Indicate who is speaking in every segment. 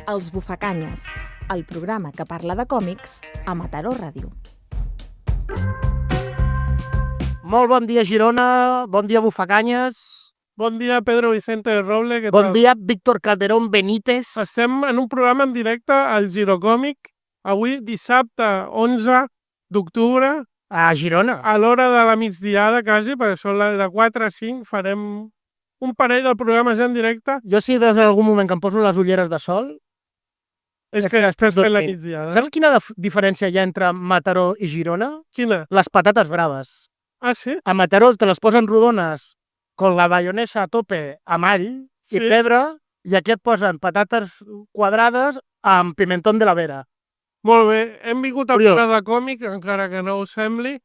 Speaker 1: Els Bufacanyes, el programa que parla de còmics a Mataró Ràdio.
Speaker 2: Molt bon dia, Girona. Bon dia, Bufacanyes.
Speaker 3: Bon dia, Pedro Vicente de Roble. Què
Speaker 2: Bon
Speaker 3: tal?
Speaker 2: dia, Víctor Calderón Benítez.
Speaker 3: Estem en un programa en directe al Girocòmic. Avui, dissabte 11 d'octubre,
Speaker 2: A Girona.
Speaker 3: a l'hora de la migdiada, quasi, perquè són de 4 a 5, farem un parell de programes en directe.
Speaker 2: Jo si veus en algun moment que em poso les ulleres de sol...
Speaker 3: És
Speaker 2: És
Speaker 3: que
Speaker 2: que
Speaker 3: estàs fent la
Speaker 2: dormint.
Speaker 3: migdiada.
Speaker 2: Saps quina diferència hi ha entre Mataró i Girona?
Speaker 3: Quina?
Speaker 2: Les patates braves.
Speaker 3: Ah, sí?
Speaker 2: A Mataró te les posen rodones con la bayonesa a tope amb all
Speaker 3: Sí.
Speaker 2: i pebre, i aquí et posen patates quadrades amb pimentón de la Vera.
Speaker 3: Molt bé. Hem vingut a
Speaker 2: Curiós.
Speaker 3: parlar de còmic, encara que no ho sembli.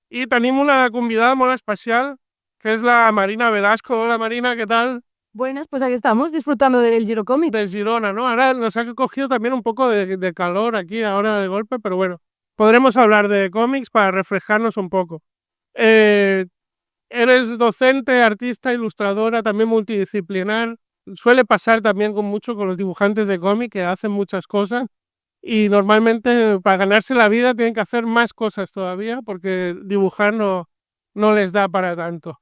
Speaker 3: I tenim una convidada molt especial, que és la Marina Velasco. Hola, Marina, ¿qué tal?
Speaker 4: Buenas, pues aquí estamos disfrutando del Girocómic.
Speaker 3: De Girona, ¿no? Ahora nos ha cogido también un poco de calor aquí ahora de golpe, pero bueno, podremos hablar de cómics para refrescarnos un poco. Eres docente, artista, ilustradora, también multidisciplinar. Suele pasar también mucho con los dibujantes de cómic que hacen muchas cosas y normalmente para ganarse la vida tienen que hacer más cosas todavía porque dibujar no les da para tanto,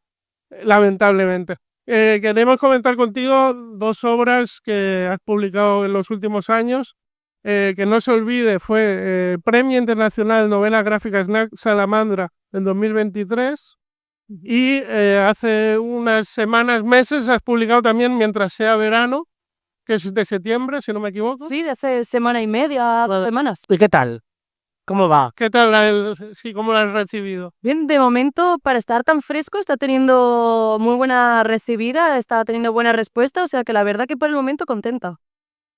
Speaker 3: lamentablemente. Queremos comentar contigo dos obras que has publicado en los últimos años. Que no se olvide, fue Premio Internacional Novela Gráfica Snack Salamandra en 2023. Y hace unas semanas, meses, has publicado también Mientras sea verano, que es de septiembre, si no me equivoco.
Speaker 4: Sí, de hace semana y media, 2 semanas.
Speaker 2: I què tal? Com va?
Speaker 3: ¿Qué tal? ¿Cómo la has recibido?
Speaker 4: Bien, de momento, para estar tan fresco, está teniendo muy buena recibida, está teniendo buena respuesta, o sea que la verdad que por el momento contenta.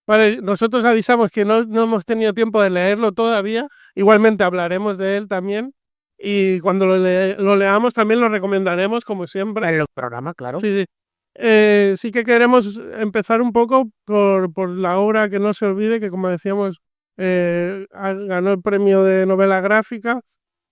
Speaker 3: Vale, nosotros avisamos que no hemos tenido tiempo de leerlo todavía. Igualmente hablaremos de él también. Y cuando lo leamos también lo recomendaremos, como siempre.
Speaker 2: En el programa, claro.
Speaker 3: Sí, sí. Sí que queremos empezar un poco por la obra Que no se olvide, que como decíamos ganó el premio de novela gráfica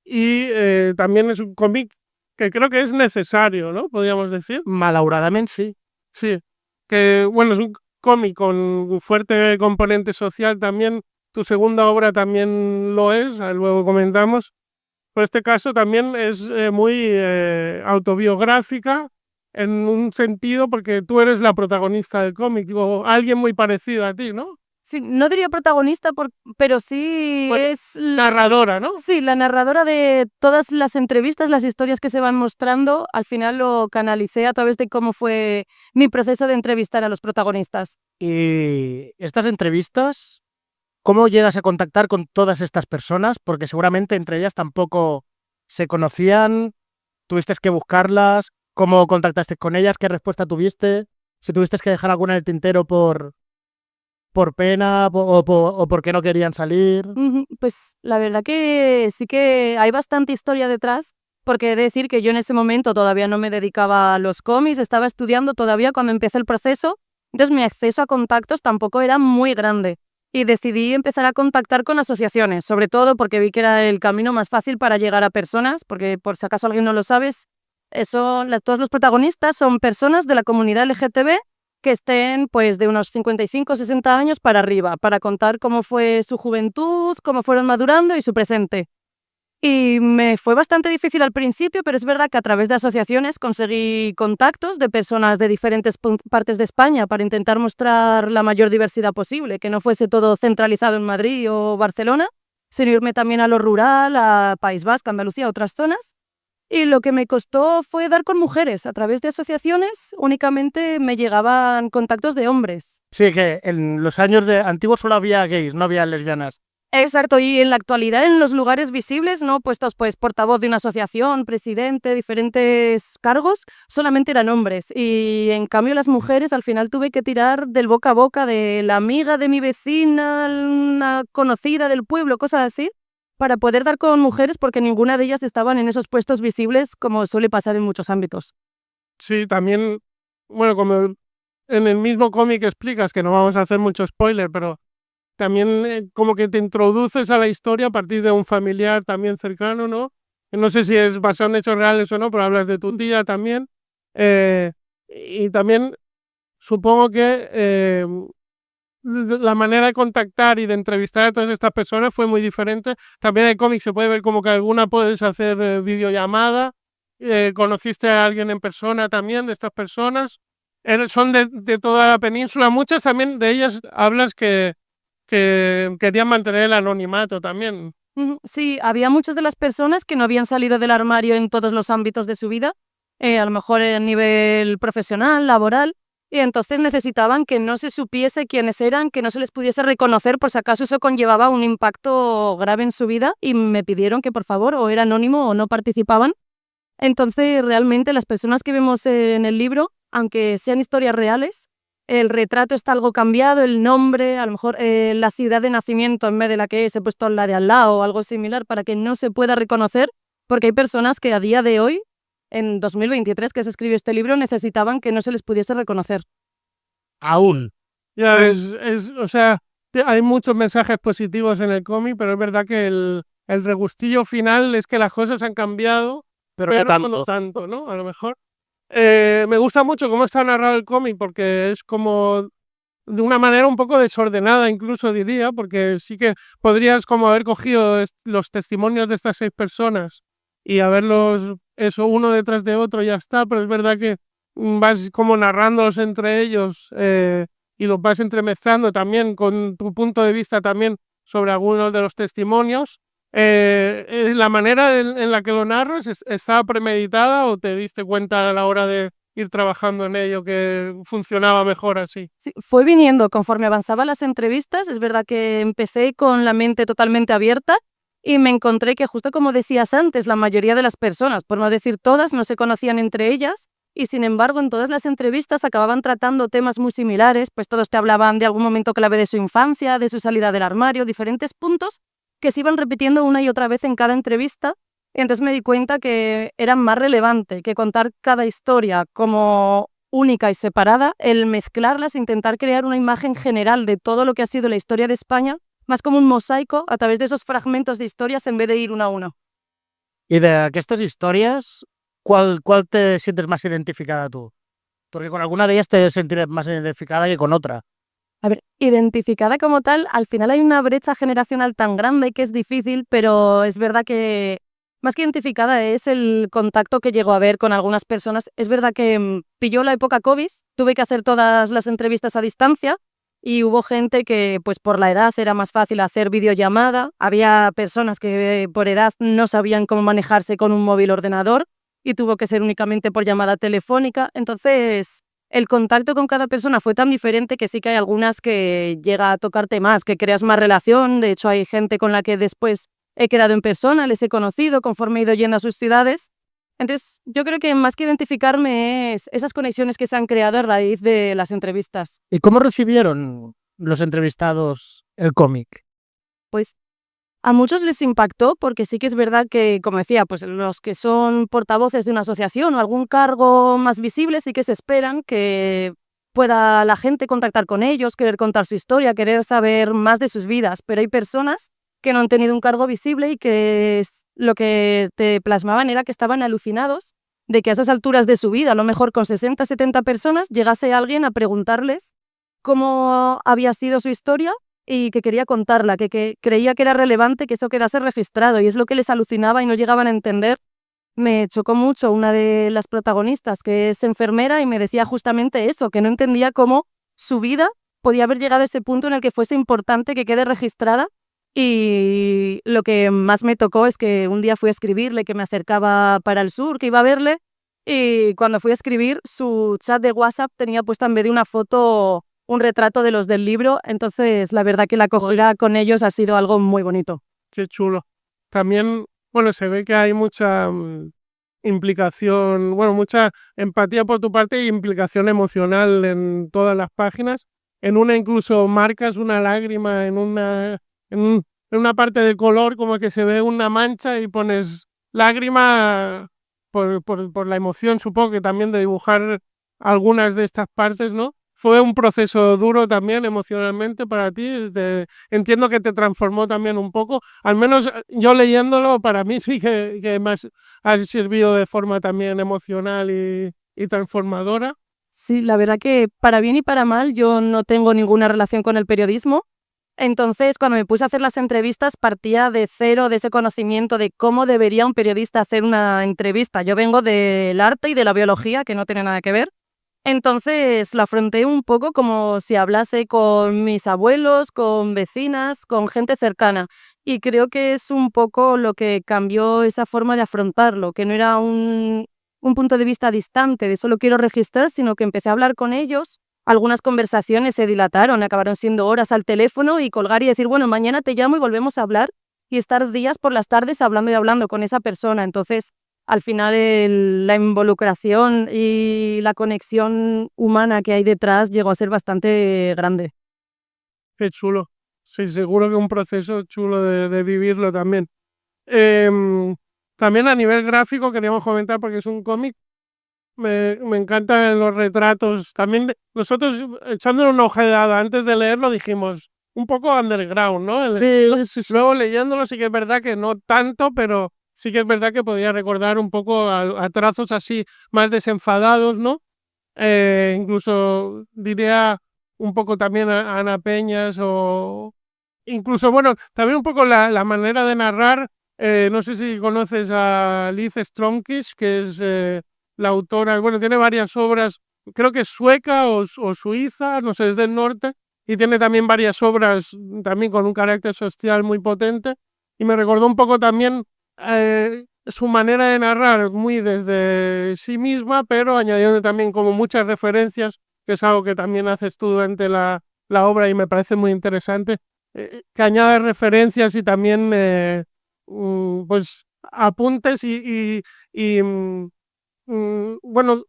Speaker 3: y también es un cómic que creo que es necesario, ¿no? Podríamos decir.
Speaker 2: Malauradament, sí.
Speaker 3: Sí, que bueno, es un cómic con un fuerte componente social también. Tu segunda obra también lo es, luego comentamos. Pero este caso también es muy autobiográfica en un sentido porque tú eres la protagonista del cómic o alguien muy parecido a ti, ¿no?
Speaker 4: Sí, no diría protagonista, pero sí
Speaker 3: Bueno,
Speaker 4: es...
Speaker 3: Narradora, ¿no?
Speaker 4: Sí, la narradora de todas las entrevistas, las historias que se van mostrando, al final lo canalicé a través de cómo fue mi proceso de entrevistar a los protagonistas.
Speaker 2: Y estas entrevistas, ¿cómo llegas a contactar con todas estas personas? Porque seguramente entre ellas tampoco se conocían, tuviste que buscarlas, ¿cómo contactaste con ellas? ¿Qué respuesta tuviste? Si tuviste que dejar alguna en el tintero por pena o porque no querían salir.
Speaker 4: Pues la verdad que sí que hay bastante historia detrás, porque he de decir que yo en ese momento todavía no me dedicaba a los cómics, estaba estudiando todavía cuando empecé el proceso, entonces mi acceso a contactos tampoco era muy grande y decidí empezar a contactar con asociaciones, sobre todo porque vi que era el camino más fácil para llegar a personas, porque por si acaso alguien no lo sabes, todos los protagonistas son personas de la comunidad LGTB que estén pues de unos 55 o 60 años para arriba, para contar cómo fue su juventud, cómo fueron madurando y su presente. Y me fue bastante difícil al principio, pero es verdad que a través de asociaciones conseguí contactos de personas de diferentes partes de España para intentar mostrar la mayor diversidad posible, que no fuese todo centralizado en Madrid o Barcelona, sino irme también a lo rural, a País Vasco, Andalucía, a otras zonas. Y lo que me costó fue dar con mujeres. A través de asociaciones únicamente me llegaban contactos de hombres.
Speaker 2: Sí, que en los años antiguos solo había gays, no había lesbianas.
Speaker 4: Exacto, y en la actualidad en los lugares visibles, no puestos pues portavoz de una asociación, presidente, diferentes cargos, solamente eran hombres. Y en cambio las mujeres al final tuve que tirar del boca a boca de la amiga de mi vecina, una conocida del pueblo, cosas así, para poder dar con mujeres porque ninguna de ellas estaban en esos puestos visibles como suele pasar en muchos ámbitos.
Speaker 3: Sí, también, bueno, como en el mismo cómic explicas, que no vamos a hacer mucho spoiler, pero también como que te introduces a la historia a partir de un familiar también cercano, ¿no? No sé si es basado en hechos reales o no, pero hablas de tu tía también. Y también supongo que la manera de contactar y de entrevistar a todas estas personas fue muy diferente. También en el cómic se puede ver como que alguna puedes hacer videollamada. Conociste a alguien en persona también de estas personas. Son de toda la península. Muchas también de ellas hablas que querían mantener el anonimato también.
Speaker 4: Sí, había muchas de las personas que no habían salido del armario en todos los ámbitos de su vida, a lo mejor a nivel profesional, laboral, y entonces necesitaban que no se supiese quiénes eran, que no se les pudiese reconocer por si acaso eso conllevaba un impacto grave en su vida, y me pidieron que por favor o era anónimo o no participaban. Entonces realmente las personas que vemos en el libro, aunque sean historias reales, el retrato está algo cambiado, el nombre, a lo mejor la ciudad de nacimiento en vez de la que es, he puesto la de al lado o algo similar para que no se pueda reconocer, porque hay personas que a día de hoy, en 2023 que se escribió este libro, necesitaban que no se les pudiese reconocer.
Speaker 2: Aún.
Speaker 3: Ya o sea, hay muchos mensajes positivos en el cómic, pero es verdad que el regustillo final es que las cosas han cambiado,
Speaker 2: Pero
Speaker 3: no tanto, ¿no? A lo mejor. Me gusta mucho cómo está narrado el cómic porque es como de una manera un poco desordenada, incluso diría, porque sí que podrías como haber cogido los testimonios de estas 6 personas y haberlos, eso, uno detrás de otro y ya está, pero es verdad que vas como narrándolos entre ellos y los vas entremezclando también con tu punto de vista también sobre algunos de los testimonios. ¿La manera en la que lo narras estaba premeditada o te diste cuenta a la hora de ir trabajando en ello que funcionaba mejor así?
Speaker 4: Sí, fue viniendo conforme avanzaban las entrevistas. Es verdad que empecé con la mente totalmente abierta y me encontré que, justo como decías antes, la mayoría de las personas, por no decir todas, no se conocían entre ellas y, sin embargo, en todas las entrevistas acababan tratando temas muy similares, pues todos te hablaban de algún momento clave de su infancia, de su salida del armario, diferentes puntos que se iban repitiendo una y otra vez en cada entrevista. Y entonces me di cuenta que era más relevante que contar cada historia como única y separada, el mezclarlas, intentar crear una imagen general de todo lo que ha sido la historia de España, más como un mosaico a través de esos fragmentos de historias en vez de ir uno a uno.
Speaker 2: I d'aquestes històries, qual te sientes más identificada tú? Porque con alguna de ellas te sentirás más identificada que con otra.
Speaker 4: A ver, identificada como tal, al final hay una brecha generacional tan grande que es difícil, pero es verdad que más que identificada es el contacto que llegó a haber con algunas personas. Es verdad que pilló la época COVID, tuve que hacer todas las entrevistas a distancia y hubo gente que, pues por la edad era más fácil hacer videollamada. Había personas que por edad no sabían cómo manejarse con un móvil ordenador y tuvo que ser únicamente por llamada telefónica. Entonces, el contacto con cada persona fue tan diferente que sí que hay algunas que llega a tocarte más, que creas más relación. De hecho, hay gente con la que después he quedado en persona, les he conocido conforme he ido yendo a sus ciudades. Entonces, yo creo que más que identificarme es esas conexiones que se han creado a raíz de las entrevistas.
Speaker 2: ¿Y cómo recibieron los entrevistados el cómic?
Speaker 4: Pues a muchos les impactó porque sí que es verdad que, como decía, pues los que son portavoces de una asociación o algún cargo más visible sí que se esperan que pueda la gente contactar con ellos, querer contar su historia, querer saber más de sus vidas, pero hay personas que no han tenido un cargo visible y que lo que te plasmaban era que estaban alucinados de que a esas alturas de su vida, a lo mejor con 60, 70 personas, llegase alguien a preguntarles cómo había sido su historia y que quería contarla, que creía que era relevante que eso quedase registrado, y es lo que les alucinaba y no llegaban a entender. Me chocó mucho una de las protagonistas, que es enfermera, y me decía justamente eso, que no entendía cómo su vida podía haber llegado a ese punto en el que fuese importante que quede registrada. Y lo que más me tocó es que un día fui a escribirle que me acercaba para el sur, que iba a verle, y cuando fui a escribir, su chat de WhatsApp tenía puesta en vez de una foto un retrato de los del libro. Entonces la verdad que la acogida con ellos ha sido algo muy bonito.
Speaker 3: Qué chulo. También, bueno, se ve que hay mucha implicación, bueno, mucha empatía por tu parte y implicación emocional en todas las páginas. En una incluso marcas una lágrima en una parte del color, como que se ve una mancha y pones lágrima por la emoción, supongo que también de dibujar algunas de estas partes, ¿no? Fue un proceso duro también emocionalmente para ti. Entiendo que te transformó también un poco. Al menos yo leyéndolo, para mí sí que me ha servido de forma también emocional y transformadora.
Speaker 4: Sí, la verdad que para bien y para mal yo no tengo ninguna relación con el periodismo. Entonces, cuando me puse a hacer las entrevistas, partía de cero, de ese conocimiento de cómo debería un periodista hacer una entrevista. Yo vengo del arte y de la biología, que no tiene nada que ver. Entonces, lo afronté un poco como si hablase con mis abuelos, con vecinas, con gente cercana. Y creo que es un poco lo que cambió esa forma de afrontarlo, que no era un punto de vista distante de solo quiero registrar, sino que empecé a hablar con ellos. Algunas conversaciones se dilataron, acabaron siendo horas al teléfono y colgar y decir, bueno, mañana te llamo y volvemos a hablar y estar días por las tardes hablando y hablando con esa persona. Entonces, al final, la involucración y la conexión humana que hay detrás llegó a ser bastante grande.
Speaker 3: Qué chulo. Sí, seguro que un proceso chulo de vivirlo también. También a nivel gráfico queríamos comentar, porque es un cómic, me encantan los retratos. También nosotros, echándole una ojeada antes de leerlo, dijimos, un poco underground, ¿no? Luego leyéndolo sí que es verdad que no tanto, pero sí que es verdad que podía recordar un poco a trazos así más desenfadados, ¿no? Incluso diría un poco también a Ana Peñas, o incluso, bueno, también un poco la manera de narrar. No sé si conoces a Liz Stromkis, que es la autora, bueno, tiene varias obras, creo que es sueca o suiza, no sé, es del norte, y tiene también varias obras también con un carácter social muy potente, y me recordó un poco también su manera de narrar, muy desde sí misma, pero añadiendo también como muchas referencias, que es algo que también haces tú durante la obra y me parece muy interesante, que añade referencias y también pues apuntes y bueno,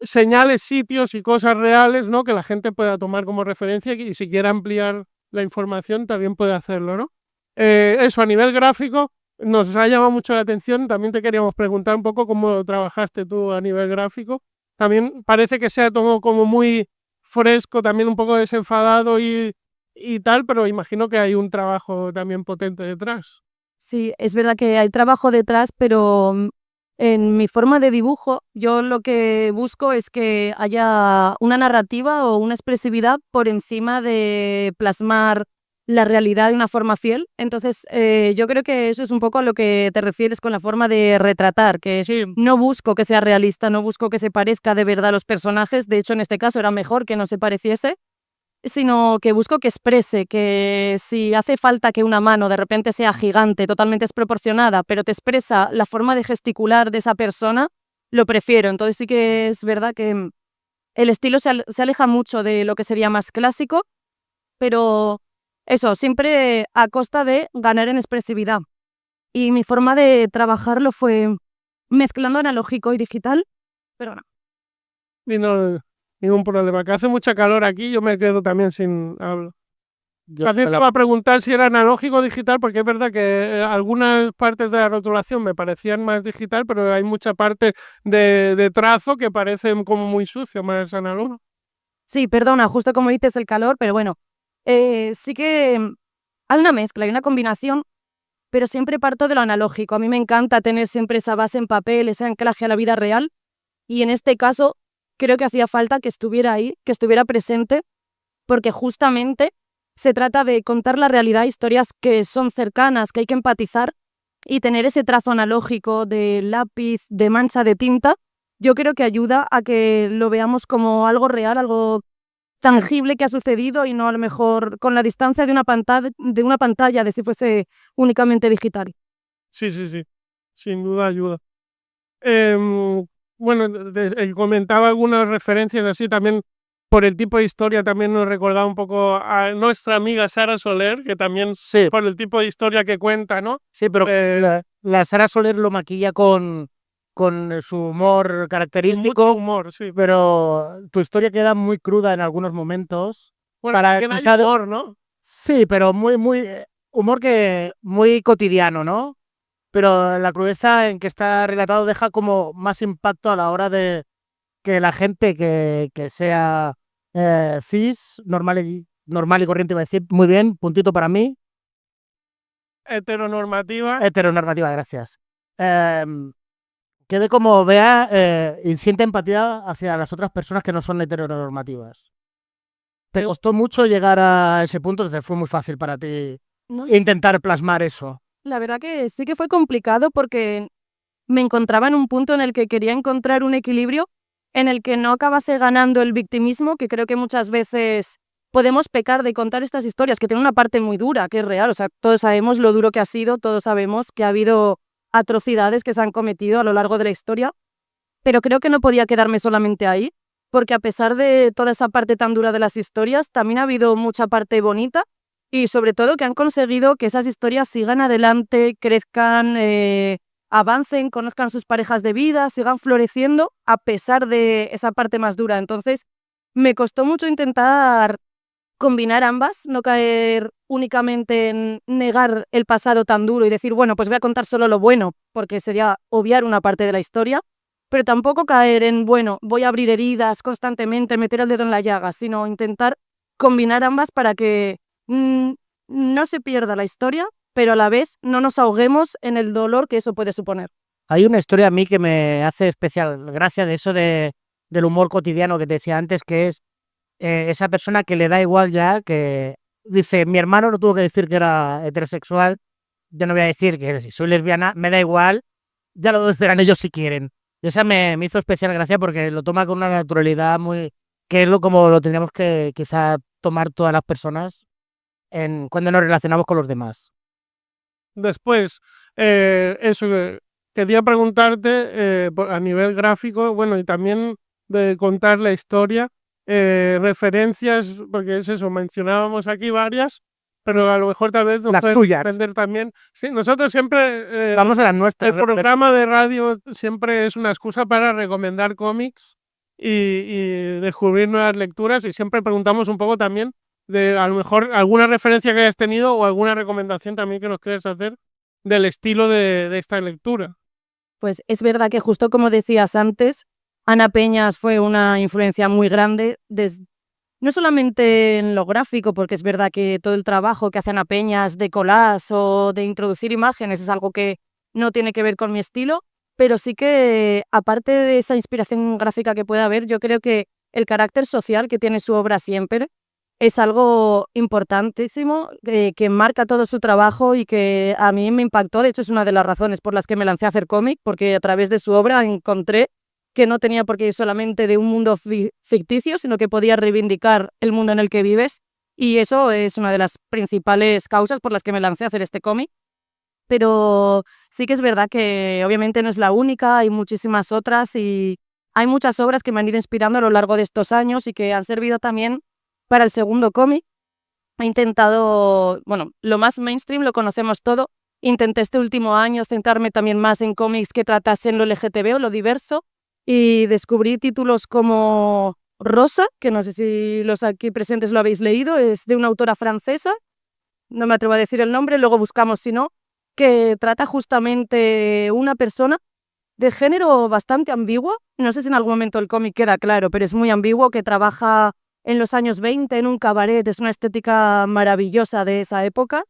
Speaker 3: señales, sitios y cosas reales, ¿no? Que la gente pueda tomar como referencia y si quiere ampliar la información también puede hacerlo, ¿no? Eso a nivel gráfico nos ha llamado mucho la atención. También te queríamos preguntar un poco cómo trabajaste tú a nivel gráfico. También parece que sea todo como muy fresco, también un poco desenfadado y tal, pero imagino que hay un trabajo también potente detrás.
Speaker 4: Sí, es verdad que hay trabajo detrás, pero en mi forma de dibujo, yo lo que busco es que haya una narrativa o una expresividad por encima de plasmar la realidad de una forma fiel. Entonces, yo creo que eso es un poco a lo que te refieres con la forma de retratar, que
Speaker 3: Sí,
Speaker 4: no busco que sea realista, no busco que se parezca de verdad a los personajes. De hecho, en este caso era mejor que no se pareciese, sino que busco que exprese, que si hace falta que una mano de repente sea gigante, totalmente desproporcionada, pero te expresa la forma de gesticular de esa persona, lo prefiero. Entonces sí que es verdad que el estilo se aleja mucho de lo que sería más clásico, pero eso, siempre a costa de ganar en expresividad. Y mi forma de trabajarlo fue mezclando analógico y digital, pero no.
Speaker 3: y no, ningún problema. Que hace mucha calor aquí, yo me quedo también sin hablar. También te iba a preguntar si era analógico o digital, porque es verdad que algunas partes de la rotulación me parecían más digital, pero hay mucha parte de trazo que parecen como muy sucio, más analógico.
Speaker 4: Sí, perdona, justo como dices el calor, pero bueno, sí que hay una mezcla, hay una combinación, pero siempre parto de lo analógico. A mí me encanta tener siempre esa base en papel, ese anclaje a la vida real, y en este caso creo que hacía falta que estuviera ahí, que estuviera presente, porque justamente se trata de contar la realidad, historias que son cercanas, que hay que empatizar, y tener ese trazo analógico de lápiz, de mancha de tinta, yo creo que ayuda a que lo veamos como algo real, algo tangible que ha sucedido y no a lo mejor con la distancia de una pantalla de si fuese únicamente digital.
Speaker 3: Sí, sí, sí, sin duda ayuda. Bueno, comentaba algunas referencias así también por el tipo de historia. También nos recordaba un poco a nuestra amiga Sara Soler, que también
Speaker 2: Sí,
Speaker 3: por el tipo de historia que cuenta, ¿no?
Speaker 2: sí, pero la Sara Soler lo maquilla con su humor
Speaker 3: Con mucho
Speaker 2: característico,
Speaker 3: humor, sí.
Speaker 2: pero tu historia queda muy cruda en algunos momentos.
Speaker 3: Bueno,
Speaker 2: Para
Speaker 3: también hay
Speaker 2: quizá
Speaker 3: humor, ¿no?
Speaker 2: sí, pero muy humor que muy cotidiano, ¿no? Pero la crudeza en que está relatado deja como más impacto a la hora de que la gente que sea cis, normal y corriente, iba a decir, muy bien, puntito para mí,
Speaker 3: Heteronormativa.
Speaker 2: heteronormativa, gracias. quede como vea y siente empatía hacia las otras personas que no son heteronormativas. ¿Te costó mucho llegar a ese punto? Entonces fue muy fácil para ti
Speaker 4: No,
Speaker 2: intentar plasmar eso.
Speaker 4: la verdad que sí que fue complicado porque me encontraba en un punto en el que quería encontrar un equilibrio en el que no acabase ganando el victimismo, que creo que muchas veces podemos pecar de contar estas historias, que tienen una parte muy dura, que es real. O sea, todos sabemos lo duro que ha sido, todos sabemos que ha habido atrocidades que se han cometido a lo largo de la historia, pero creo que no podía quedarme solamente ahí, porque a pesar de toda esa parte tan dura de las historias, también ha habido mucha parte bonita y sobre todo que han conseguido que esas historias sigan adelante, crezcan, avancen, conozcan sus parejas de vida, sigan floreciendo a pesar de esa parte más dura. Entonces, me costó mucho intentar combinar ambas, no caer únicamente en negar el pasado tan duro y decir, bueno, pues voy a contar solo lo bueno, porque sería obviar una parte de la historia, pero tampoco caer en, bueno, voy a abrir heridas constantemente, meter el dedo en la llaga, sino intentar combinar ambas para que no se pierda la historia, pero a la vez no nos ahoguemos en el dolor que eso puede suponer.
Speaker 2: Hay una historia a mí que me hace especial gracia de eso del humor cotidiano que te decía antes, que es esa persona que le da igual ya, que dice, mi hermano no tuvo que decir que era heterosexual, yo no voy a decir que si soy lesbiana, me da igual, ya lo decirán ellos si quieren. Y esa me hizo especial gracia porque lo toma con una naturalidad muy... que es como lo tendríamos que quizá tomar todas las personas cuando nos relacionamos con los demás.
Speaker 3: Después, quería preguntarte a nivel gráfico, bueno, y también de contar la historia, referencias, porque es eso, mencionábamos aquí varias, pero a lo mejor tal vez nos
Speaker 2: Las
Speaker 3: puedes
Speaker 2: tuyas.
Speaker 3: aprender también. Sí, nosotros siempre,
Speaker 2: Vamos a las nuestras.
Speaker 3: el programa de radio siempre es una excusa para recomendar cómics y descubrir nuevas lecturas, y siempre preguntamos un poco también de a lo mejor alguna referencia que hayas tenido o alguna recomendación también que nos quieras hacer del estilo de esta lectura.
Speaker 4: Pues es verdad que justo como decías antes, Ana Peñas fue una influencia muy grande, no solamente en lo gráfico, porque es verdad que todo el trabajo que hace Ana Peñas de collage o de introducir imágenes es algo que no tiene que ver con mi estilo, pero sí que aparte de esa inspiración gráfica que pueda haber, yo creo que el carácter social que tiene su obra siempre es algo importantísimo, que marca todo su trabajo y que a mí me impactó. De hecho, es una de las razones por las que me lancé a hacer cómic, porque a través de su obra encontré que no tenía por qué ir solamente de un mundo ficticio, sino que podía reivindicar el mundo en el que vives. Y eso es una de las principales causas por las que me lancé a hacer este cómic. Pero sí que es verdad que obviamente no es la única, hay muchísimas otras y hay muchas obras que me han ido inspirando a lo largo de estos años y que han servido también para el segundo cómic. He intentado, bueno, lo más mainstream lo conocemos todo. Intenté este último año centrarme también más en cómics que tratasen lo LGTB o lo diverso y descubrí títulos como Rosa, que no sé si los aquí presentes lo habéis leído, es de una autora francesa, no me atrevo a decir el nombre, luego buscamos si no, que trata justamente una persona de género bastante ambiguo, no sé si en algún momento el cómic queda claro, pero es muy ambiguo, que trabaja en los años 20 en un cabaret, es una estética maravillosa de esa época.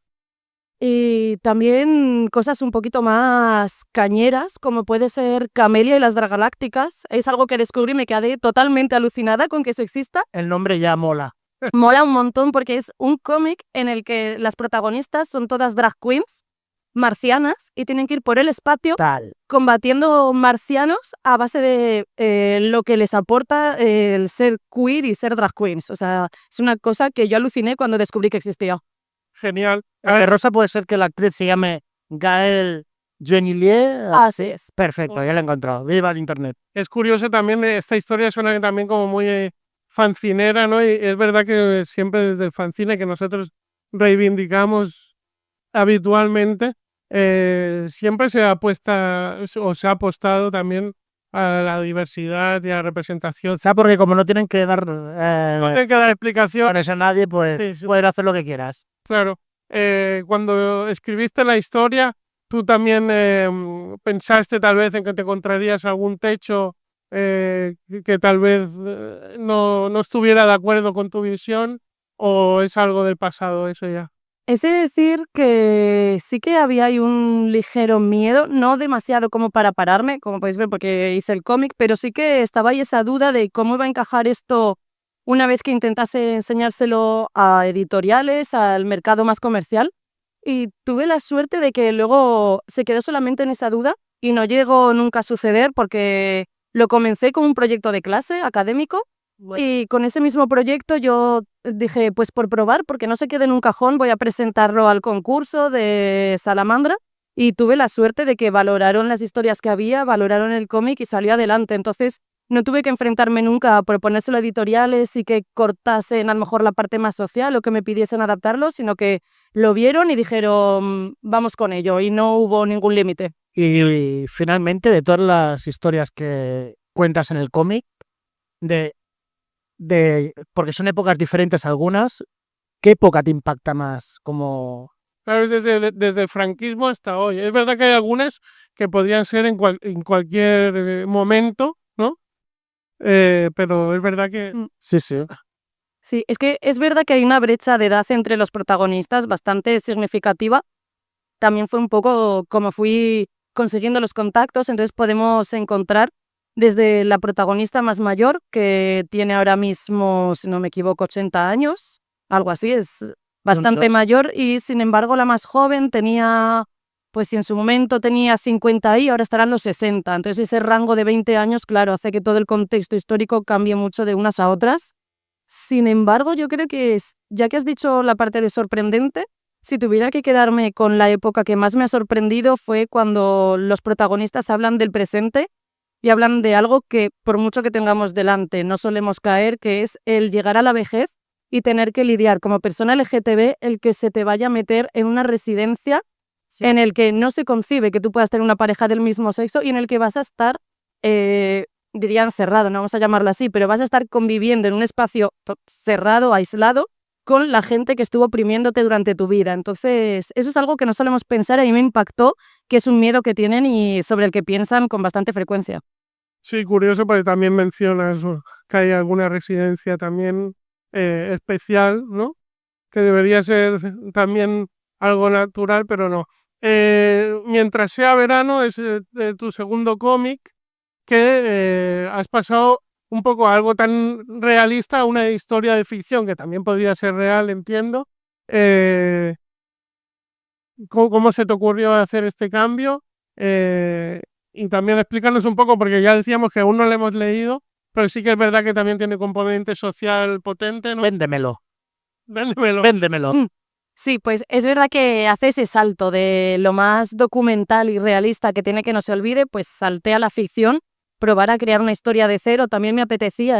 Speaker 4: Y también cosas un poquito más cañeras, como puede ser Camelia y las Dragalácticas. Es algo que descubrí y me quedé totalmente alucinada con que eso exista.
Speaker 2: El nombre ya mola.
Speaker 4: Mola un montón porque es un cómic en el que las protagonistas son todas drag queens marcianas y tienen que ir por el espacio
Speaker 2: Tal.
Speaker 4: combatiendo marcianos a base de lo que les aporta el ser queer y ser drag queens. O sea, es una cosa que yo aluciné cuando descubrí que existía.
Speaker 3: Genial.
Speaker 2: De Rosa puede ser que la actriz se llame Gaëlle Genelier.
Speaker 4: Así es.
Speaker 2: Perfecto, ya la he encontrado. Viva el internet.
Speaker 3: Es curioso también, esta historia suena también como muy fancinera, ¿no? Y es verdad que siempre desde el fanzine que nosotros reivindicamos habitualmente, siempre se apuesta o se ha apostado también a la diversidad y a la representación.
Speaker 2: O sea, porque como no tienen que dar
Speaker 3: No hay que dar explicaciones.
Speaker 2: a nadie, pues
Speaker 3: Sí.
Speaker 2: pueden hacer lo que quieras.
Speaker 3: Claro, cuando escribiste la historia, tú también pensaste tal vez en que te encontrarías algún techo que tal vez no estuviera de acuerdo con tu visión, o es algo del pasado eso ya.
Speaker 4: Es de decir que sí que había ahí un ligero miedo, no demasiado como para pararme, como podéis ver porque hice el cómic, pero sí que estaba ahí esa duda de cómo iba a encajar esto una vez que intentase enseñárselo a editoriales, al mercado más comercial. Y tuve la suerte de que luego se quedó solamente en esa duda y no llegó nunca a suceder porque lo comencé como un proyecto de clase académico. Y con ese mismo proyecto yo dije, pues por probar, porque no se quede en un cajón, voy a presentarlo al concurso de Salamandra. Y tuve la suerte de que valoraron las historias que había, valoraron el cómic y salió adelante. Entonces no tuve que enfrentarme nunca a proponérselo a editoriales y que cortasen a lo mejor la parte más social o que me pidiesen adaptarlo, sino que lo vieron y dijeron, vamos con ello, y no hubo ningún límite.
Speaker 2: Y finalmente, de todas las historias que cuentas en el cómic, porque son épocas diferentes algunas, ¿qué época te impacta más? Como...
Speaker 3: Claro, es desde el franquismo hasta hoy. Es verdad que hay algunas que podrían ser en cualquier momento, ¿no? Pero es verdad que...
Speaker 2: Sí, sí.
Speaker 4: Sí, es que es verdad que hay una brecha de edad entre los protagonistas bastante significativa. También fue un poco como fui consiguiendo los contactos, entonces podemos encontrar desde la protagonista más mayor, que tiene ahora mismo, si no me equivoco, 80 años, algo así, es bastante mayor, y sin embargo la más joven tenía, pues si en su momento tenía 50 y ahora estarán los 60, entonces ese rango de 20 años, claro, hace que todo el contexto histórico cambie mucho de unas a otras. Sin embargo, yo creo que ya que has dicho la parte de sorprendente, si tuviera que quedarme con la época que más me ha sorprendido fue cuando los protagonistas hablan del presente y hablan de algo que, por mucho que tengamos delante, no solemos caer, que es el llegar a la vejez y tener que lidiar como persona LGTB el que se te vaya a meter en una residencia en el que no se concibe que tú puedas tener una pareja del mismo sexo y en el que vas a estar, diría encerrado, no vamos a llamarlo así, pero vas a estar conviviendo en un espacio cerrado, aislado, con la gente que estuvo oprimiéndote durante tu vida. Entonces, eso es algo que no solemos pensar, a mí me impactó, que es un miedo que tienen y sobre el que piensan con bastante frecuencia.
Speaker 3: Sí, curioso porque también mencionas que hay alguna residencia también especial, ¿no? Que debería ser también algo natural, pero no. Mientras sea verano es tu segundo cómic que has pasado un poco a algo tan realista a una historia de ficción que también podría ser real, entiendo. ¿Cómo se te ocurrió hacer este cambio? Y también explícanos un poco, porque ya decíamos que aún no lo hemos leído, pero sí que es verdad que también tiene componente social potente, ¿no?
Speaker 2: Véndemelo.
Speaker 3: Véndemelo.
Speaker 2: Véndemelo.
Speaker 4: Sí, pues es verdad que hace ese salto de lo más documental y realista que tiene que no se olvide, pues salté a la ficción, probar a crear una historia de cero. También me apetecía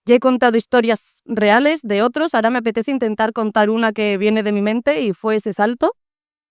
Speaker 4: ya he contado historias reales de otros, ahora me apetece intentar contar una que viene de mi mente y fue ese salto.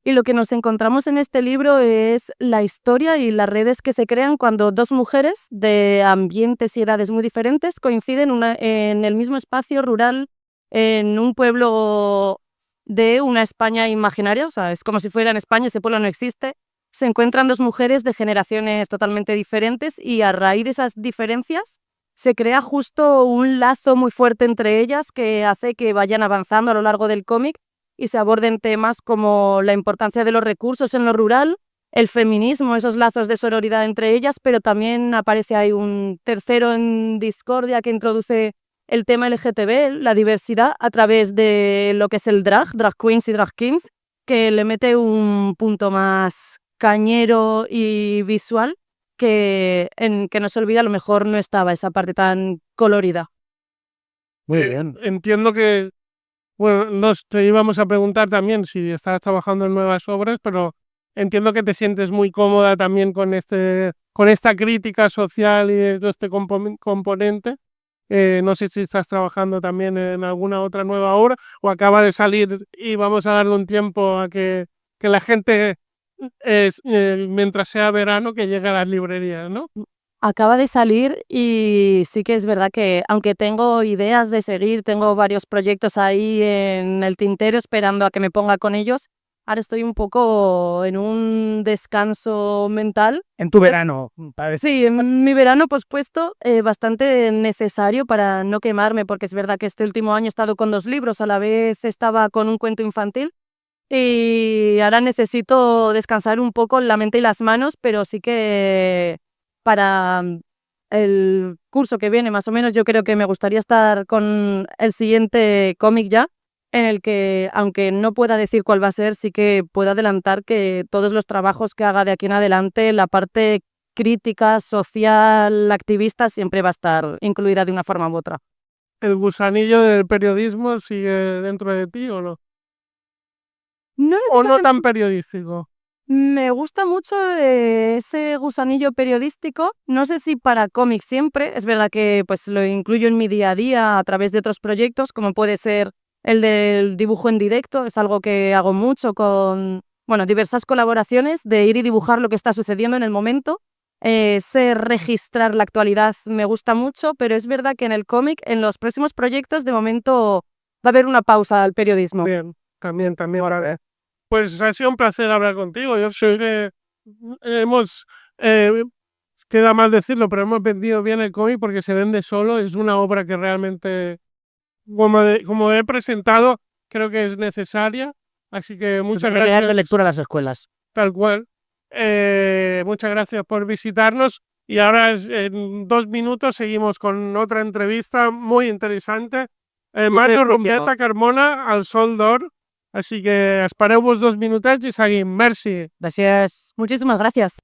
Speaker 4: Y lo que nos encontramos en este libro es la historia y las redes que se crean cuando dos mujeres de ambientes y edades muy diferentes coinciden en el mismo espacio rural, en un pueblo de una España imaginaria, o sea, es como si fuera en España, ese pueblo no existe. Se encuentran dos mujeres de generaciones totalmente diferentes y a raíz de esas diferencias se crea justo un lazo muy fuerte entre ellas que hace que vayan avanzando a lo largo del cómic y se aborden temas como la importancia de los recursos en lo rural, el feminismo, esos lazos de sororidad entre ellas, pero también aparece ahí un tercero en discordia que introduce el tema LGTB, la diversidad, a través de lo que es el drag queens y drag kings, que le mete un punto más cañero y visual que no se olvida, a lo mejor no estaba esa parte tan colorida.
Speaker 2: Muy bien.
Speaker 3: Entiendo que, bueno, te íbamos a preguntar también si estabas trabajando en nuevas obras, pero entiendo que te sientes muy cómoda también con esta crítica social y de todo este componente. No sé si estás trabajando también en alguna otra nueva obra o acaba de salir y vamos a darle un tiempo a que la gente, mientras sea verano, que llegue a las librerías, ¿no?
Speaker 4: Acaba de salir y sí que es verdad que, aunque tengo ideas de seguir, tengo varios proyectos ahí en el tintero esperando a que me ponga con ellos, ahora estoy un poco en un descanso mental.
Speaker 2: En tu verano, parece.
Speaker 4: Sí, en mi verano pospuesto, bastante necesario para no quemarme, porque es verdad que este último año he estado con 2 libros, a la vez estaba con un cuento infantil y ahora necesito descansar un poco la mente y las manos, pero sí que para el curso que viene, más o menos, yo creo que me gustaría estar con el siguiente cómic ya, en el que, aunque no pueda decir cuál va a ser, sí que puedo adelantar que todos los trabajos que haga de aquí en adelante, la parte crítica, social, activista, siempre va a estar incluida de una forma u otra.
Speaker 3: ¿El gusanillo del periodismo sigue dentro de ti o no?
Speaker 4: No
Speaker 3: ¿O no tan periodístico?
Speaker 4: Me gusta mucho ese gusanillo periodístico, no sé si para cómics siempre, es verdad que pues lo incluyo en mi día a día a través de otros proyectos, como puede ser el del dibujo en directo, es algo que hago mucho con, bueno, diversas colaboraciones de ir y dibujar lo que está sucediendo en el momento. Sé registrar la actualidad, me gusta mucho, pero es verdad que en el cómic, en los próximos proyectos, de momento va a haber una pausa al periodismo.
Speaker 3: Bien, también. Pues ha sido un placer hablar contigo. Yo sé que hemos, queda mal decirlo, pero hemos vendido bien el cómic porque se vende solo. Es una obra que realmente, como he presentado, creo que es necesaria. Así que muchas
Speaker 2: Debería dar
Speaker 3: gracias.
Speaker 2: de lectura a las escuelas.
Speaker 3: Tal cual. Muchas gracias por visitarnos. Y ahora, en 2 minutos, seguimos con otra entrevista muy interesante. Mario Rompieta Carmona, al Sol d'Or. Així que espereu-vos 2 minutets i seguim. Merci.
Speaker 2: Gràcies.
Speaker 4: Muchísimas gracias.